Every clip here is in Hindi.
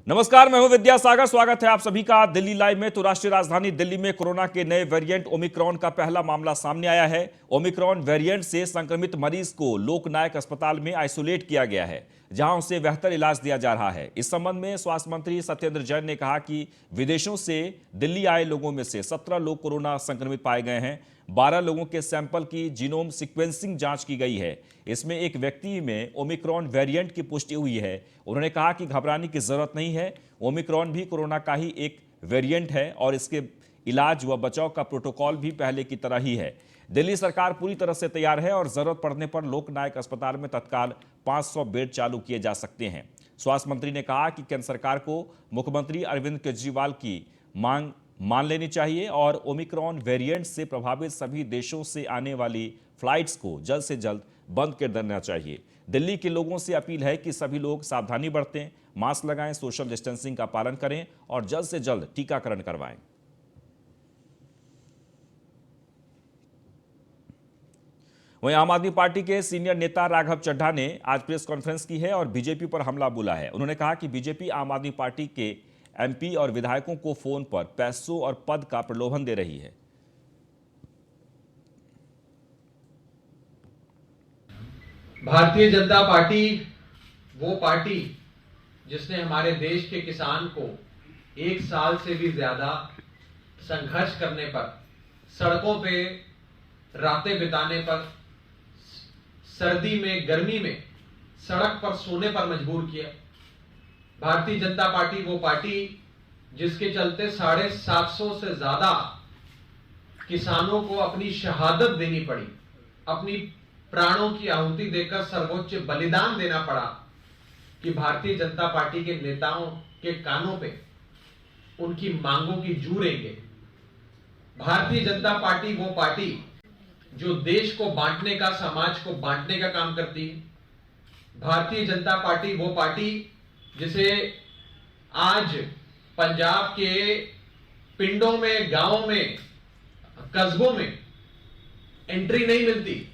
नमस्कार, मैं हूं विद्यासागर। स्वागत है आप सभी का दिल्ली लाइव में। तो राष्ट्रीय राजधानी दिल्ली में कोरोना के नए वेरिएंट ओमिक्रॉन का पहला मामला सामने आया है। ओमिक्रॉन वेरिएंट से संक्रमित मरीज को लोकनायक अस्पताल में आइसोलेट किया गया है, जहां उसे बेहतर इलाज दिया जा रहा है। इस संबंध में स्वास्थ्य मंत्री सत्येंद्र जैन ने कहा कि विदेशों से दिल्ली आए लोगों में से 17 लोग कोरोना संक्रमित पाए गए हैं। 12 लोगों के सैंपल की जीनोम सीक्वेंसिंग जांच की गई है। इसमें एक व्यक्ति में ओमिक्रॉन वेरिएंट की पुष्टि हुई है। उन्होंने कहा कि घबराने की जरूरत नहीं है, ओमिक्रॉन भी कोरोना का ही एक वेरिएंट है और इसके इलाज व बचाव का प्रोटोकॉल भी पहले की तरह ही है। दिल्ली सरकार पूरी तरह से तैयार है और जरूरत पड़ने पर लोकनायक अस्पताल में तत्काल 500 बेड चालू किए जा सकते हैं। स्वास्थ्य मंत्री ने कहा कि केंद्र सरकार को मुख्यमंत्री अरविंद केजरीवाल की मांग मान लेनी चाहिए और ओमिक्रॉन वेरिएंट से प्रभावित सभी देशों से आने वाली फ्लाइट्स को जल्द से जल्द बंद कर देना चाहिए। दिल्ली के लोगों से अपील है कि सभी लोग सावधानी बरतें, मास्क लगाएं, सोशल डिस्टेंसिंग का पालन करें और जल्द से जल्द टीकाकरण करवाएं। वहीं आम आदमी पार्टी के सीनियर नेता राघव चड्ढा ने आज प्रेस कॉन्फ्रेंस की है और बीजेपी पर हमला बोला है। उन्होंने कहा कि बीजेपी आम आदमी पार्टी के एमपी और विधायकों को फोन पर पैसों और पद का प्रलोभन दे रही है। भारतीय जनता पार्टी वो पार्टी जिसने हमारे देश के किसान को 1 साल से भी ज्यादा संघर्ष करने पर, सड़कों पे रातें बिताने पर, सर्दी में गर्मी में सड़क पर सोने पर मजबूर किया। भारतीय जनता पार्टी वो पार्टी जिसके चलते 750 से ज्यादा किसानों को अपनी शहादत देनी पड़ी, अपनी प्राणों की आहुति देकर सर्वोच्च बलिदान देना पड़ा कि भारतीय जनता पार्टी के नेताओं के कानों पे उनकी मांगों की जू रेंगे। भारतीय जनता पार्टी वो पार्टी जो देश को बांटने का, समाज को बांटने का काम करती है। भारतीय जनता पार्टी वो पार्टी जिसे आज पंजाब के पिंडों में, गांवों में, कस्बों में एंट्री नहीं मिलती।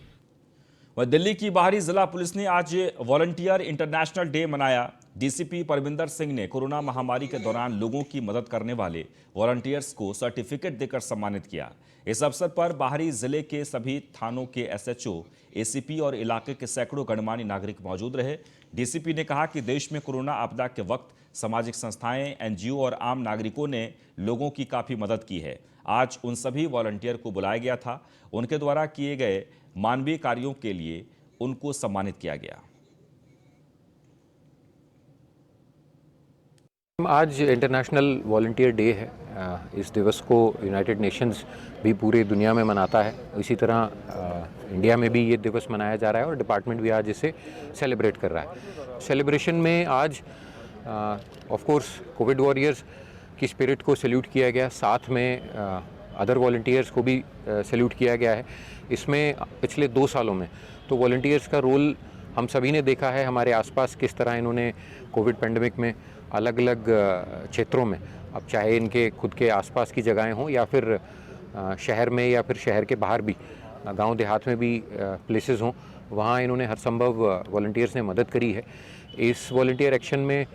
वह दिल्ली की बाहरी जिला पुलिस ने आज वॉलंटियर इंटरनेशनल डे मनाया। डीसीपी परमिंदर सिंह ने कोरोना महामारी के दौरान लोगों की मदद करने वाले वॉलंटियर्स को सर्टिफिकेट देकर सम्मानित किया। इस अवसर पर बाहरी जिले के सभी थानों के एसएचओ, एसीपी और इलाके के सैकड़ों गणमान्य नागरिक मौजूद रहे। डीसीपी ने कहा कि देश में कोरोना आपदा के वक्त सामाजिक संस्थाएं, एनजीओ और आम नागरिकों ने लोगों की काफ़ी मदद की है। आज उन सभी वॉलंटियर को बुलाया गया था। उनके द्वारा किए गए मानवीय कार्यों के लिए उनको सम्मानित किया गया। आज इंटरनेशनल वॉलंटियर डे है। इस दिवस को यूनाइटेड नेशंस भी पूरी दुनिया में मनाता है। इसी तरह इंडिया में भी ये दिवस मनाया जा रहा है और डिपार्टमेंट भी आज इसे सेलिब्रेट कर रहा है। सेलिब्रेशन में आज ऑफ कोर्स कोविड वॉरियर्स की स्पिरिट को सैल्यूट किया गया, साथ में अदर वॉलंटियर्स को भी सैल्यूट किया गया है। इसमें पिछले 2 सालों में तो वॉलंटियर्स का रोल हम सभी ने देखा है। हमारे आसपास किस तरह इन्होंने कोविड पेंडेमिक में अलग अलग क्षेत्रों में, अब चाहे इनके खुद के आसपास की जगहें हों या फिर शहर में या फिर शहर के बाहर भी, गांव देहात में भी प्लेसेस हों, वहाँ इन्होंने हर संभव वॉलंटियर्स ने मदद करी है। इस वॉलंटियर एक्शन में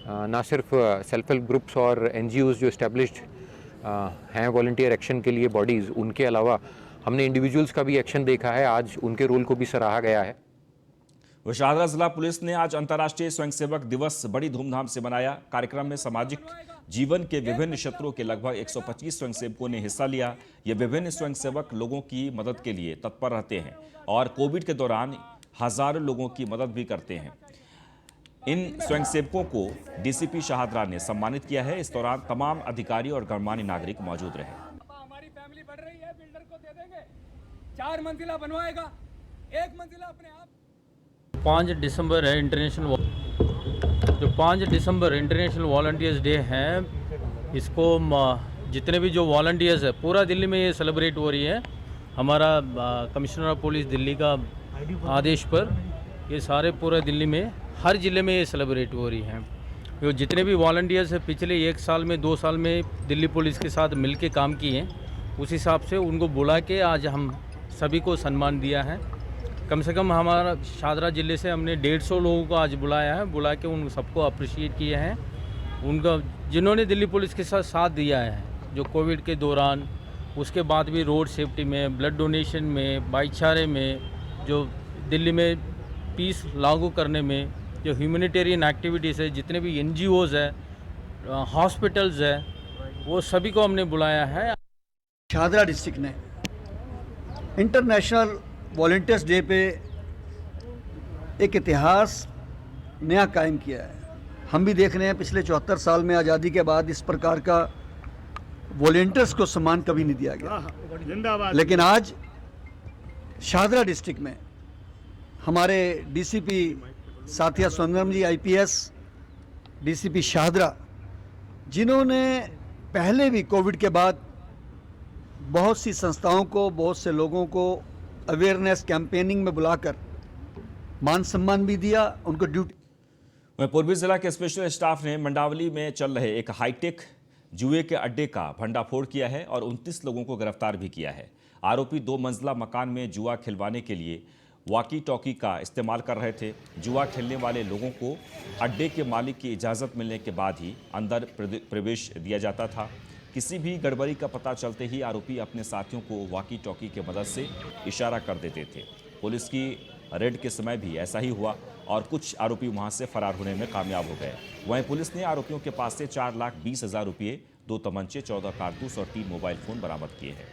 ना सिर्फ सेल्फ हेल्प ग्रुप्स और एनजीओज़ जो इस्टेब्लिश्ड हैं वॉलंटियर एक्शन के लिए बॉडीज़, उनके अलावा हमने इंडिविजुअल्स का भी एक्शन देखा है। आज उनके रोल को भी सराहा गया है। शाहदरा जिला पुलिस ने आज अंतर्राष्ट्रीय स्वयंसेवक दिवस बड़ी धूमधाम से मनाया। कार्यक्रम में सामाजिक जीवन के विभिन्न क्षेत्रों के लगभग 125 स्वयंसेवकों ने हिस्सा लिया। ये विभिन्न स्वयंसेवक लोगों की मदद के लिए तत्पर रहते हैं और कोविड के दौरान हजारों लोगों की मदद भी करते हैं। इन स्वयंसेवकों को डीसीपी शाहदरा ने सम्मानित किया है। इस दौरान तमाम अधिकारी और गणमान्य नागरिक मौजूद रहे। हमारी फैमिली बढ़ रही है, बिल्डर को दे देंगे, 4 मंजिला बनवाएगा, 1 मंजिला अपने आप। 5 दिसंबर है इंटरनेशनल, जो 5 दिसंबर इंटरनेशनल वॉलंटियर्स डे है, इसको जितने भी जो वॉलंटियर्स है पूरा दिल्ली में ये सेलिब्रेट हो रही है। हमारा कमिश्नर ऑफ पुलिस दिल्ली का आदेश पर ये सारे पूरे दिल्ली में हर ज़िले में ये सेलिब्रेट हो रही है। जो जितने भी वॉलंटियर्स हैं पिछले 1 साल में, 2 साल में दिल्ली पुलिस के साथ मिल के काम किए हैं, उस हिसाब से उनको बुला के आज हम सभी को सम्मान दिया है। कम से कम हमारा शाहदरा ज़िले से हमने 150 लोगों को आज बुलाया है, बुला के उन सबको अप्रिशिएट किए हैं उनका जिन्होंने दिल्ली पुलिस के साथ साथ दिया है, जो कोविड के दौरान, उसके बाद भी रोड सेफ्टी में, ब्लड डोनेशन में, भाईचारे में, जो दिल्ली में पीस लागू करने में, जो ह्यूमैनिटेरियन एक्टिविटीज़ है, जितने भी NGOs है, हॉस्पिटल्स है, वो सभी को हमने बुलाया है। शाहदरा डिस्ट्रिक्ट ने इंटरनेशनल वॉलंटियर्स डे पे एक इतिहास नया कायम किया है। हम भी देख रहे हैं पिछले 74 साल में आज़ादी के बाद इस प्रकार का वॉलंटियर्स को सम्मान कभी नहीं दिया गया, लेकिन आज शाहदरा डिस्ट्रिक्ट में हमारे DCP साथिया सुंदरम जी IPS DCP शाहदरा, जिन्होंने पहले भी कोविड के बाद बहुत सी संस्थाओं को, बहुत से लोगों को अवेयरनेस कैंपेनिंग में बुलाकर मान सम्मान भी दिया, उनको ड्यूटी। वहीं पूर्वी जिला के स्पेशल स्टाफ ने मंडावली में चल रहे एक हाईटेक जुए के अड्डे का भंडाफोड़ किया है और 29 लोगों को गिरफ्तार भी किया है। आरोपी 2 मंजिला मकान में जुआ खिलवाने के लिए वॉकी टॉकी का इस्तेमाल कर रहे थे। जुआ खेलने वाले लोगों को अड्डे के मालिक की इजाज़त मिलने के बाद ही अंदर प्रवेश दिया जाता था। किसी भी गड़बड़ी का पता चलते ही आरोपी अपने साथियों को वॉकी टॉकी की मदद से इशारा कर देते थे। पुलिस की रेड के समय भी ऐसा ही हुआ और कुछ आरोपी वहां से फरार होने में कामयाब हो गए। वहीं पुलिस ने आरोपियों के पास से 4,20,000 रुपये, 2 तमंचे, 14 कारतूस और 3 मोबाइल फोन बरामद किए हैं।